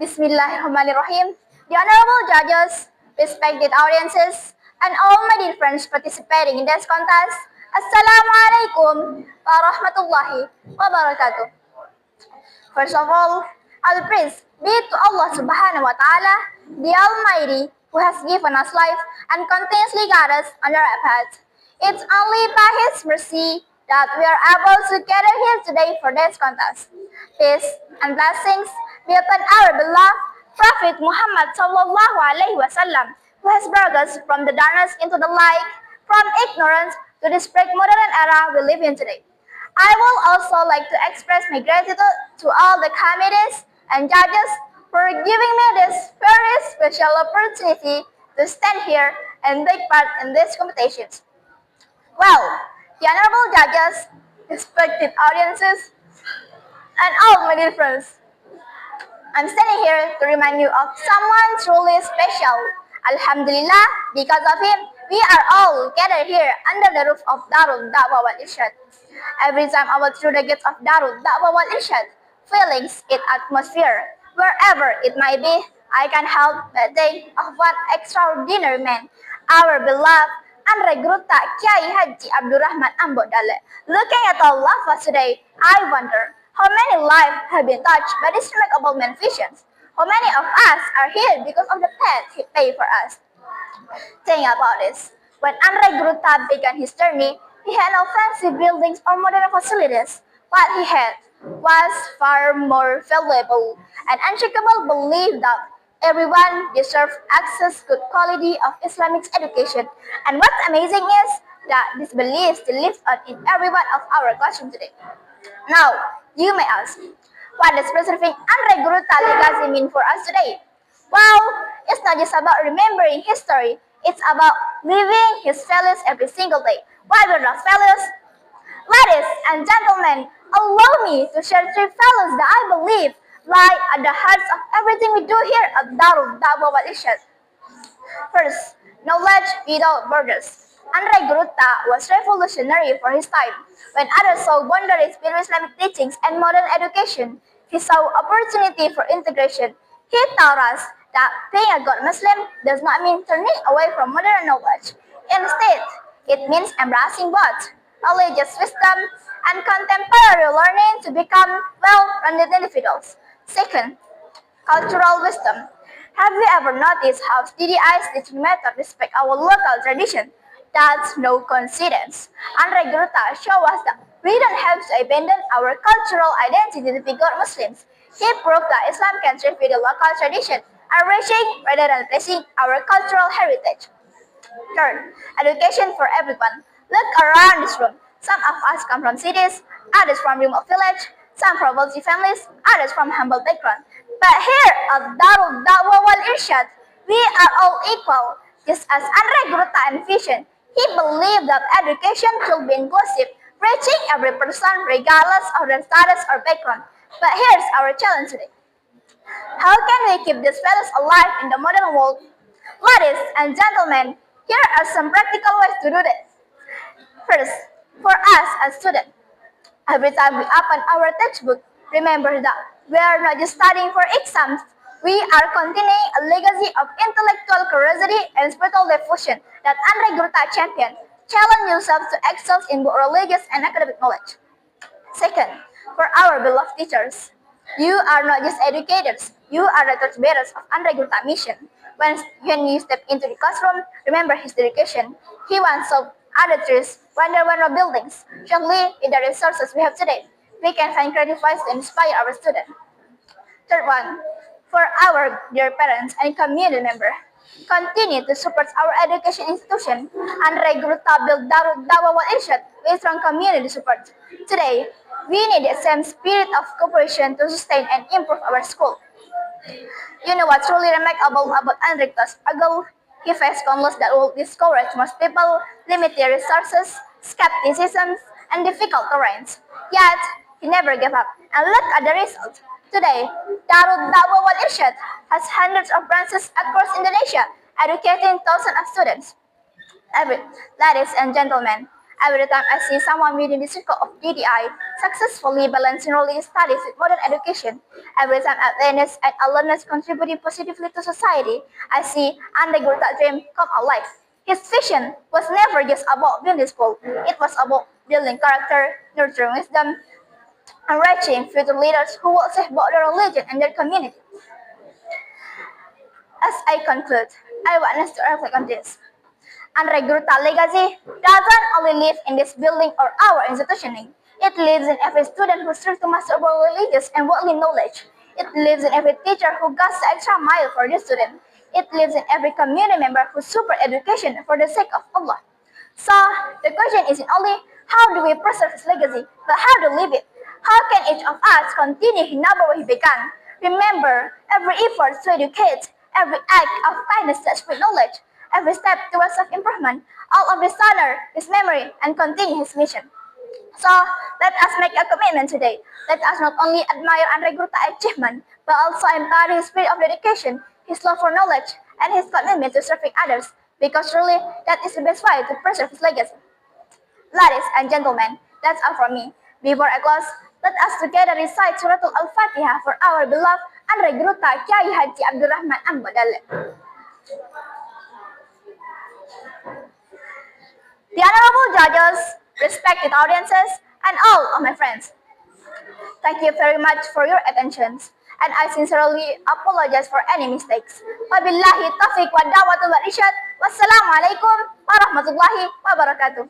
Bismillahirrahmanirrahim. The honorable judges, respected audiences, and all my dear friends participating in this contest, Assalamualaikum warahmatullahi wabarakatuh. First of all, all praise be to Allah Subhanahu wa Ta'ala, the Almighty, who has given us life and continuously guide us on the right path. It's only by His mercy that we are able to gather here today for this contest. Peace and blessings be upon our beloved Prophet Muhammad Sallallahu Alaihi Wasallam, who has brought us from the darkness into the light, from ignorance to this modern era we live in today. I will also like to express my gratitude to all the committees and judges for giving me this very special opportunity to stand here and take part in these competitions. Well, the honorable judges, respected audiences, and all my dear friends, I'm standing here to remind you of someone truly special. Alhamdulillah, because of him, we are all gathered here under the roof of Darul Da'wah wal Irshad. Every time I walk through the gates of Darul Da'wah wal Irshad, feelings, its atmosphere, wherever it might be, I can help but think of one extraordinary man, our beloved Andre Gruta Kiai Haji Abdurrahman Ambo Dale. Looking at all of us today, I wonder how many lives have been touched by this remarkable man's visions. How many of us are here because of the path he paid for us? Think about this. When Andre Gruta began his journey, he had no fancy buildings or modern facilities. What he had was far more valuable, an unshakable belief that everyone deserves access to good quality of Islamic education. And what's amazing is that this belief still lives on in every one of our classrooms today. Now, you may ask, what does preserving Andre Gruta legacy mean for us today? Well, it's not just about remembering history, it's about living his values every single day. What were those values? Ladies and gentlemen, allow me to share three values that I believe lie at the heart of everything we do here at Darul Da'wah wal Irshad. First, knowledge without borders. Andre Gruta was revolutionary for his time. When others saw boundaries between Islamic teachings and modern education, he saw opportunity for integration. He taught us that being a good Muslim does not mean turning away from modern knowledge. Instead, it means embracing both religious wisdom and contemporary learning to become well-rounded individuals. Second, cultural wisdom. Have you ever noticed how DDI's teaching method respect our local tradition? That's no coincidence. Andre Gruta shows us that we don't have to abandon our cultural identity to be good Muslims. He proved that Islam can thrive with the local tradition, enriching rather than replacing our cultural heritage. Third, education for everyone. Look around this room. Some of us come from cities, others from remote village, some from wealthy families, others from humble background. But here at Darul Da'wah wal Irshad, we are all equal. Just as Andre Gruta envisioned, he believed that education should be inclusive, reaching every person regardless of their status or background. But here's our challenge today. How can we keep these values alive in the modern world? Ladies and gentlemen, here are some practical ways to do this. First, for us as students, every time we open our textbook, remember that we are not just studying for exams, we are continuing a legacy of intellectual curiosity and spiritual devotion that Andre Gruta championed. Challenge yourself to excel in both religious and academic knowledge. Second, for our beloved teachers, you are not just educators, you are the torchbearers of Andre Gruta mission. When you step into the classroom, remember his dedication. He once saw other trees when there were no buildings. Surely, with the resources we have today, we can find creative ways to inspire our students. Third one, for our dear parents and community members, continue to support our education institution. Andre Gruta built Darul Da'wah wal Irshad with strong community support. Today, we need the same spirit of cooperation to sustain and improve our school. You know what's truly remarkable about Andre Gruta's struggle? He faced conflicts that will discourage most people, limited resources, skepticism, and difficult terrains. Yet, he never gave up. And look at the result. Today, Darul Da'wah wal Irshad has hundreds of branches across Indonesia, educating thousands of students. Ladies and gentlemen, Every time I see someone within the circle of DDI successfully balancing religious studies with modern education, every time awareness and awareness contributing positively to society, I see Andrei Gurta's dream come alive. His vision was never just about building school, it was about building character, nurturing wisdom, and reaching future leaders who will save both their religion and their community. As I conclude, I want us to reflect on this. Andrei Gurta's legacy doesn't only live in this building or our institution. It lives in every student who strives to master both religious and worldly knowledge. It lives in every teacher who goes the extra mile for the student. It lives in every community member who support education for the sake of Allah. So, the question isn't only how do we preserve his legacy, but how to live it. How can each of us continue in where he began? Remember, every effort to educate, every act of kindness touched with knowledge, every step towards self-improvement, all of this honor his memory and continue his mission. So, let us make a commitment today. Let us not only admire Andrei Gurta's achievement, but also embody his spirit of dedication, his love for knowledge, and his commitment to serving others, because truly, that is the best way to preserve his legacy. Ladies and gentlemen, that's all from me. Before I close, let us together recite Suratul Al-Fatihah for our beloved Andrei Gurta Kiai Haji Abdurrahman Ambadale. The honorable judges, respected audiences, and all of my friends, thank you very much for your attention, and I sincerely apologize for any mistakes. Wabillahi taufiq wa da'watul irsyad. Wassalamualaikum warahmatullahi wabarakatuh.